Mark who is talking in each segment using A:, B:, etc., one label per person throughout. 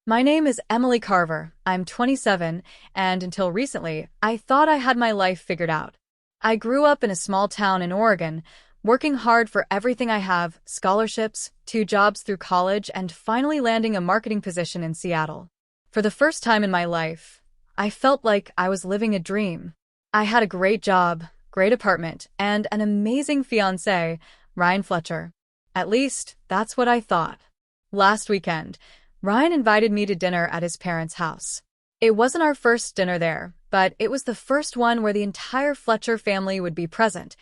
A: My name is Emily Carver. I'm 27, and until recently, I thought I had my life figured out. I grew up in a small town in Oregon, working hard for everything I have: scholarships, two jobs through college, and finally landing a marketing position in Seattle. For the first time in my life, I felt like I was living a dream. I had a great job, great apartment, and an amazing fiancé, Ryan Fletcher. At least, that's what I thought. Last weekend, Ryan invited me to dinner at his parents' house. It wasn't our first dinner there, but it was the first one where the entire Fletcher family would be present,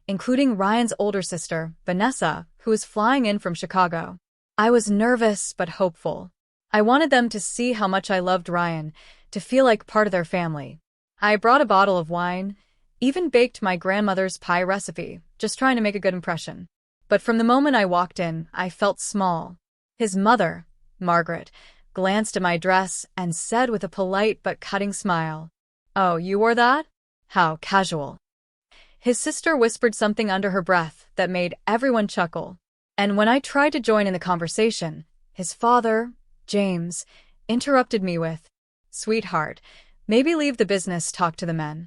A: including Ryan's older sister, Vanessa, who was flying in from Chicago. I was nervous but hopeful. I wanted them to see how much I loved Ryan, to feel like part of their family. I brought a bottle of wine, even baked my grandmother's pie recipe, just trying to make a good impression. But from the moment I walked in, I felt small. His mother, Margaret, glanced at my dress and said with a polite but cutting smile, "Oh, you wore that? How casual." His sister whispered something under her breath that made everyone chuckle. And when I tried to join in the conversation, his father, James, interrupted me with, "Sweetheart, maybe leave the business talk to the men."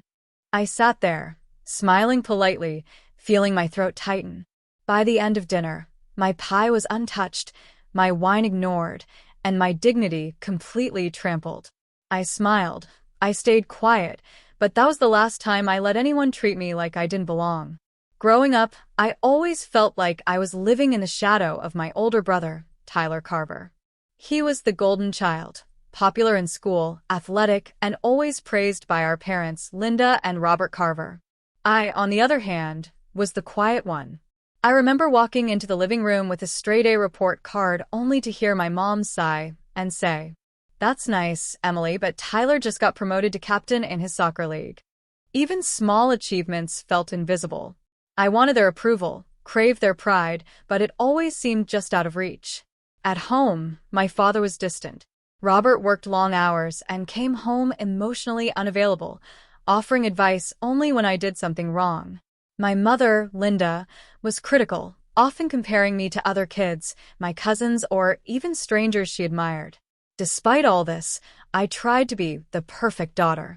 A: I sat there, smiling politely, feeling my throat tighten. By the end of dinner, my pie was untouched, my wine ignored, and my dignity completely trampled. I smiled. I stayed quiet, but that was the last time I let anyone treat me like I didn't belong. Growing up, I always felt like I was living in the shadow of my older brother, Tyler Carver. He was the golden child, popular in school, athletic, and always praised by our parents, Linda and Robert Carver. I, on the other hand, was the quiet one. I remember walking into the living room with a straight-A report card only to hear my mom sigh and say, "That's nice, Emily, but Tyler just got promoted to captain in his soccer league." Even small achievements felt invisible. I wanted their approval, craved their pride, but it always seemed just out of reach. At home, my father was distant. Robert worked long hours and came home emotionally unavailable, offering advice only when I did something wrong. My mother, Linda, was critical, often comparing me to other kids, my cousins, or even strangers she admired. Despite all this, I tried to be the perfect daughter.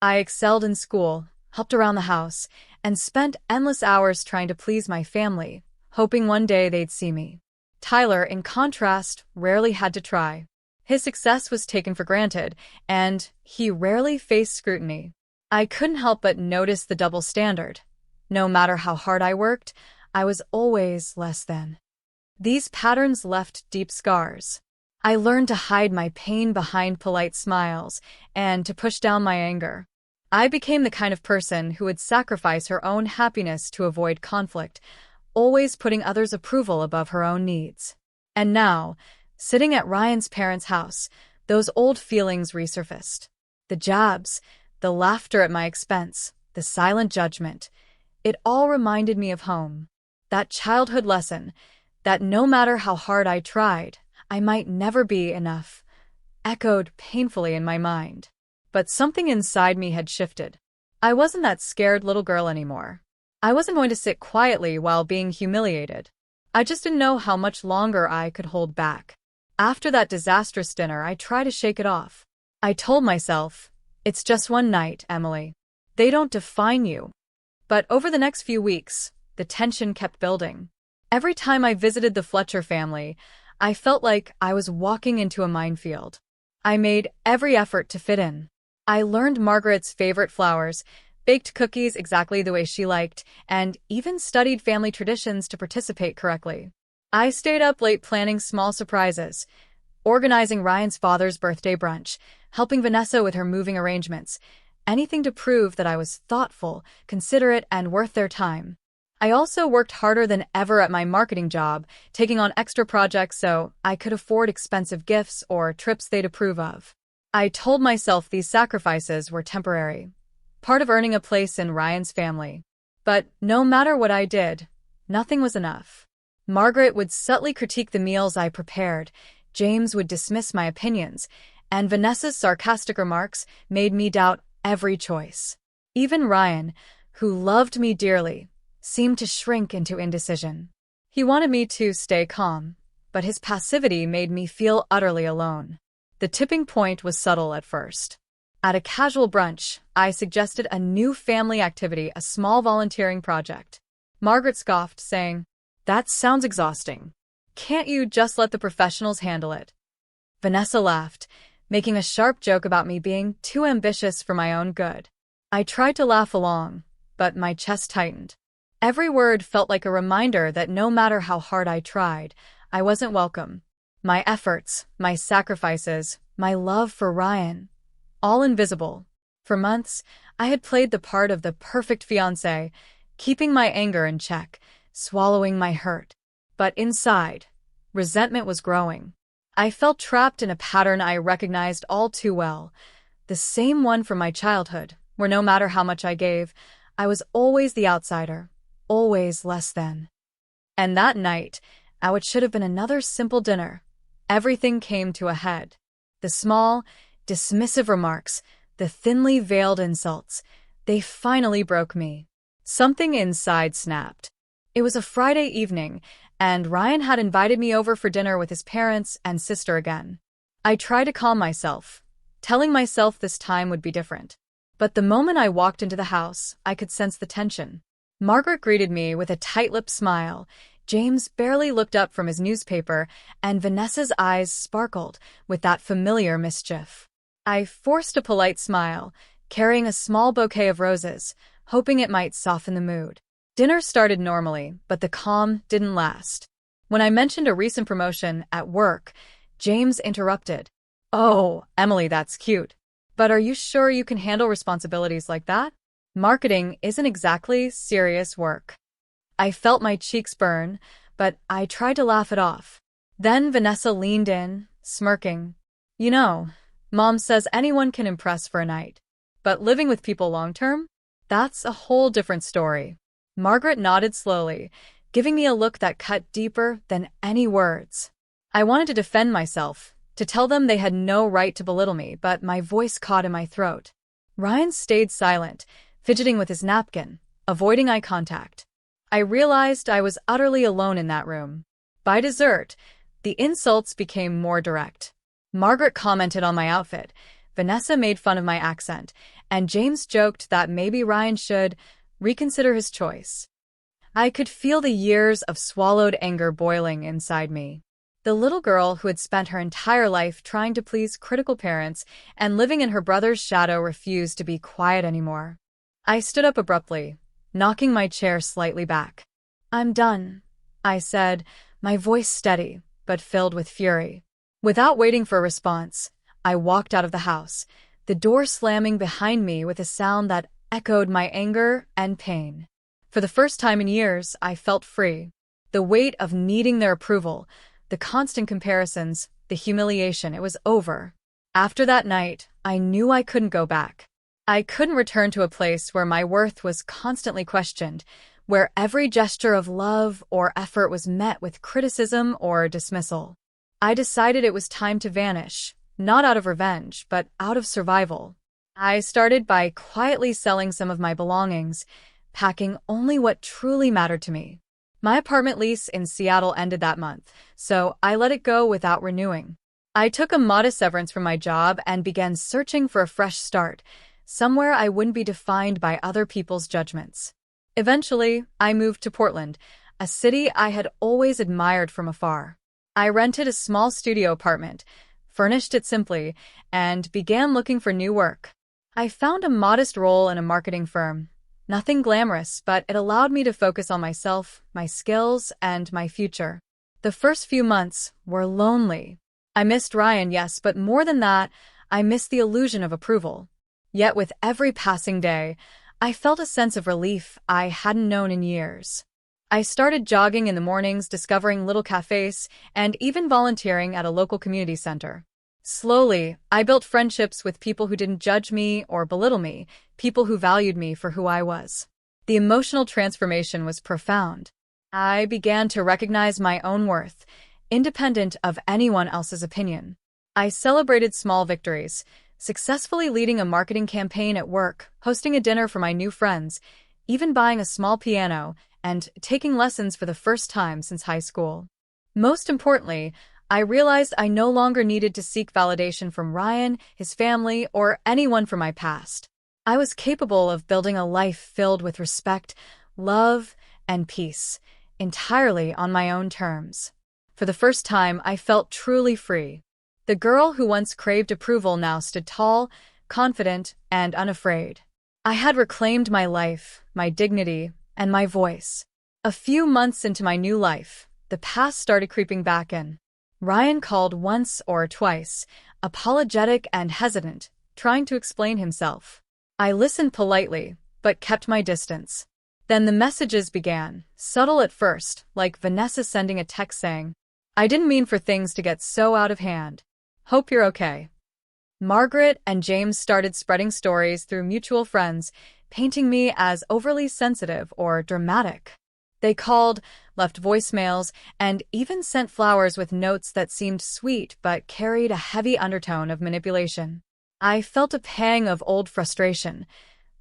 A: I excelled in school, helped around the house, and spent endless hours trying to please my family, hoping one day they'd see me. Tyler, in contrast, rarely had to try. His success was taken for granted, and he rarely faced scrutiny. I couldn't help but notice the double standard. No matter how hard I worked, I was always less than. These patterns left deep scars. I learned to hide my pain behind polite smiles and to push down my anger. I became the kind of person who would sacrifice her own happiness to avoid conflict, always putting others' approval above her own needs. And now, sitting at Ryan's parents' house, those old feelings resurfaced. The jabs, the laughter at my expense, the silent judgment. It all reminded me of home. That childhood lesson, that no matter how hard I tried, I might never be enough, echoed painfully in my mind. But something inside me had shifted. I wasn't that scared little girl anymore. I wasn't going to sit quietly while being humiliated. I just didn't know how much longer I could hold back. After that disastrous dinner, I tried to shake it off. I told myself, "It's just one night, Emily. They don't define you." But over the next few weeks, the tension kept building. Every time I visited the Fletcher family, I felt like I was walking into a minefield. I made every effort to fit in. I learned Margaret's favorite flowers, baked cookies exactly the way she liked, and even studied family traditions to participate correctly. I stayed up late planning small surprises, organizing Ryan's father's birthday brunch, helping Vanessa with her moving arrangements, anything to prove that I was thoughtful, considerate, and worth their time. I also worked harder than ever at my marketing job, taking on extra projects so I could afford expensive gifts or trips they'd approve of. I told myself these sacrifices were temporary, part of earning a place in Ryan's family. But no matter what I did, nothing was enough. Margaret would subtly critique the meals I prepared, James would dismiss my opinions, and Vanessa's sarcastic remarks made me doubt every choice. Even Ryan, who loved me dearly, seemed to shrink into indecision. He wanted me to stay calm, but his passivity made me feel utterly alone. The tipping point was subtle at first. At a casual brunch, I suggested a new family activity, a small volunteering project. Margaret scoffed, saying, "That sounds exhausting. Can't you just let the professionals handle it?" Vanessa laughed, making a sharp joke about me being too ambitious for my own good. I tried to laugh along, but my chest tightened. Every word felt like a reminder that no matter how hard I tried, I wasn't welcome. My efforts, my sacrifices, my love for Ryan, all invisible. For months, I had played the part of the perfect fiancé, keeping my anger in check, swallowing my hurt. But inside, resentment was growing. I felt trapped in a pattern I recognized all too well, the same one from my childhood, where no matter how much I gave, I was always the outsider, always less than. And that night, at what should have been another simple dinner, everything came to a head. The small, dismissive remarks, the thinly veiled insults, they finally broke me. Something inside snapped. It was a Friday evening, and Ryan had invited me over for dinner with his parents and sister again. I tried to calm myself, telling myself this time would be different. But the moment I walked into the house, I could sense the tension. Margaret greeted me with a tight-lipped smile. James barely looked up from his newspaper, and Vanessa's eyes sparkled with that familiar mischief. I forced a polite smile, carrying a small bouquet of roses, hoping it might soften the mood. Dinner started normally, but the calm didn't last. When I mentioned a recent promotion at work, James interrupted. "Oh, Emily, that's cute. But are you sure you can handle responsibilities like that? Marketing isn't exactly serious work." I felt my cheeks burn, but I tried to laugh it off. Then Vanessa leaned in, smirking. "You know, Mom says anyone can impress for a night. But living with people long-term? That's a whole different story." Margaret nodded slowly, giving me a look that cut deeper than any words. I wanted to defend myself, to tell them they had no right to belittle me, but my voice caught in my throat. Ryan stayed silent, fidgeting with his napkin, avoiding eye contact. I realized I was utterly alone in that room. By dessert, the insults became more direct. Margaret commented on my outfit, Vanessa made fun of my accent, and James joked that maybe Ryan should reconsider his choice. I could feel the years of swallowed anger boiling inside me. The little girl who had spent her entire life trying to please critical parents and living in her brother's shadow refused to be quiet anymore. I stood up abruptly, knocking my chair slightly back. "I'm done," I said, my voice steady, but filled with fury. Without waiting for a response, I walked out of the house, the door slamming behind me with a sound that echoed my anger and pain. For the first time in years, I felt free. The weight of needing their approval, the constant comparisons, the humiliation, it was over. After that night, I knew I couldn't go back. I couldn't return to a place where my worth was constantly questioned, where every gesture of love or effort was met with criticism or dismissal. I decided it was time to vanish, not out of revenge, but out of survival. I started by quietly selling some of my belongings, packing only what truly mattered to me. My apartment lease in Seattle ended that month, so I let it go without renewing. I took a modest severance from my job and began searching for a fresh start, somewhere I wouldn't be defined by other people's judgments. Eventually, I moved to Portland, a city I had always admired from afar. I rented a small studio apartment, furnished it simply, and began looking for new work. I found a modest role in a marketing firm. Nothing glamorous, but it allowed me to focus on myself, my skills, and my future. The first few months were lonely. I missed Ryan, yes, but more than that, I missed the illusion of approval. Yet with every passing day, I felt a sense of relief I hadn't known in years. I started jogging in the mornings, discovering little cafes, and even volunteering at a local community center. Slowly, I built friendships with people who didn't judge me or belittle me, people who valued me for who I was. The emotional transformation was profound. I began to recognize my own worth, independent of anyone else's opinion. I celebrated small victories, successfully leading a marketing campaign at work, hosting a dinner for my new friends, even buying a small piano, and taking lessons for the first time since high school. Most importantly, I realized I no longer needed to seek validation from Ryan, his family, or anyone from my past. I was capable of building a life filled with respect, love, and peace, entirely on my own terms. For the first time, I felt truly free. The girl who once craved approval now stood tall, confident, and unafraid. I had reclaimed my life, my dignity, and my voice. A few months into my new life, the past started creeping back in. Ryan called once or twice, apologetic and hesitant, trying to explain himself. I listened politely, but kept my distance. Then the messages began, subtle at first, like Vanessa sending a text saying, "I didn't mean for things to get so out of hand. Hope you're okay." Margaret and James started spreading stories through mutual friends, painting me as overly sensitive or dramatic. They called, left voicemails, and even sent flowers with notes that seemed sweet but carried a heavy undertone of manipulation. I felt a pang of old frustration,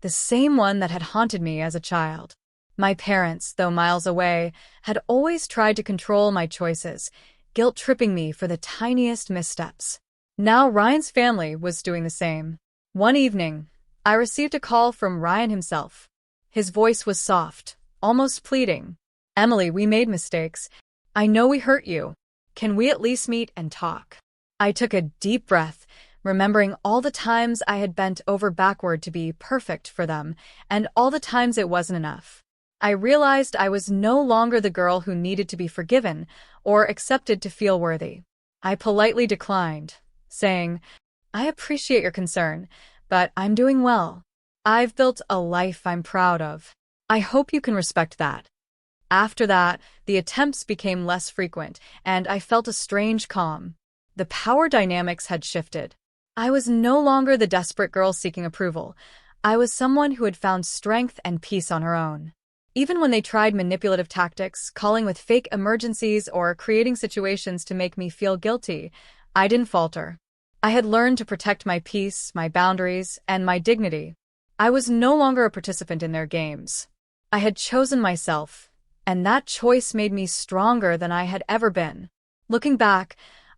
A: the same one that had haunted me as a child. My parents, though miles away, had always tried to control my choices, guilt-tripping me for the tiniest missteps. Now Ryan's family was doing the same. One evening, I received a call from Ryan himself. His voice was soft, almost pleading. "Emily, we made mistakes. I know we hurt you. Can we at least meet and talk?" I took a deep breath, remembering all the times I had bent over backward to be perfect for them, and all the times it wasn't enough. I realized I was no longer the girl who needed to be forgiven or accepted to feel worthy. I politely declined, saying, "I appreciate your concern, but I'm doing well. I've built a life I'm proud of. I hope you can respect that." After that, the attempts became less frequent, and I felt a strange calm. The power dynamics had shifted. I was no longer the desperate girl seeking approval. I was someone who had found strength and peace on her own. Even when they tried manipulative tactics, calling with fake emergencies or creating situations to make me feel guilty, I didn't falter. I had learned to protect my peace, my boundaries, and my dignity. I was no longer a participant in their games. I had chosen myself, and that choice made me stronger than I had ever been. Looking back,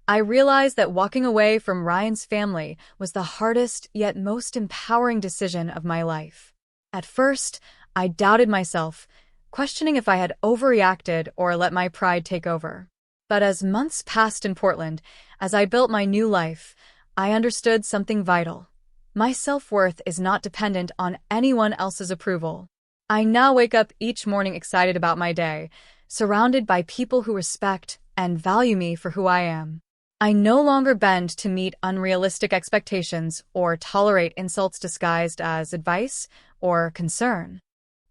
A: I realized that walking away from Ryan's family was the hardest yet most empowering decision of my life. At first, I doubted myself, questioning if I had overreacted or let my pride take over. But as months passed in Portland, as I built my new life, I understood something vital. My self-worth is not dependent on anyone else's approval. I now wake up each morning excited about my day, surrounded by people who respect and value me for who I am. I no longer bend to meet unrealistic expectations or tolerate insults disguised as advice or concern.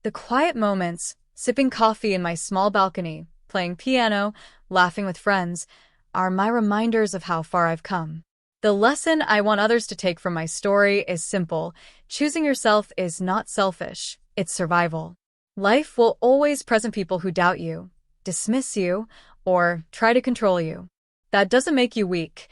A: The quiet moments, sipping coffee in my small balcony, playing piano, laughing with friends, are my reminders of how far I've come. The lesson I want others to take from my story is simple. Choosing yourself is not selfish, it's survival. Life will always present people who doubt you, dismiss you, or try to control you. That doesn't make you weak.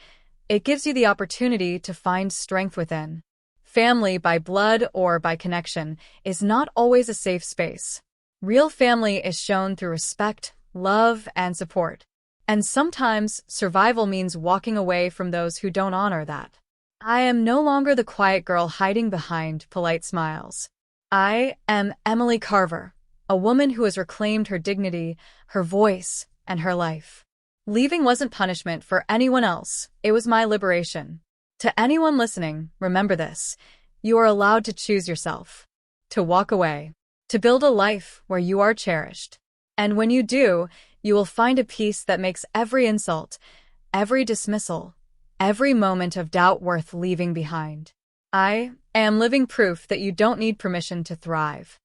A: It gives you the opportunity to find strength within. Family, by blood or by connection, is not always a safe space. Real family is shown through respect, love, and support. And sometimes, survival means walking away from those who don't honor that. I am no longer the quiet girl hiding behind polite smiles. I am Emily Carver, a woman who has reclaimed her dignity, her voice, and her life. Leaving wasn't punishment for anyone else, it was my liberation. To anyone listening, remember this: you are allowed to choose yourself, to walk away, to build a life where you are cherished. And when you do, you will find a peace that makes every insult, every dismissal, every moment of doubt worth leaving behind. I am living proof that you don't need permission to thrive.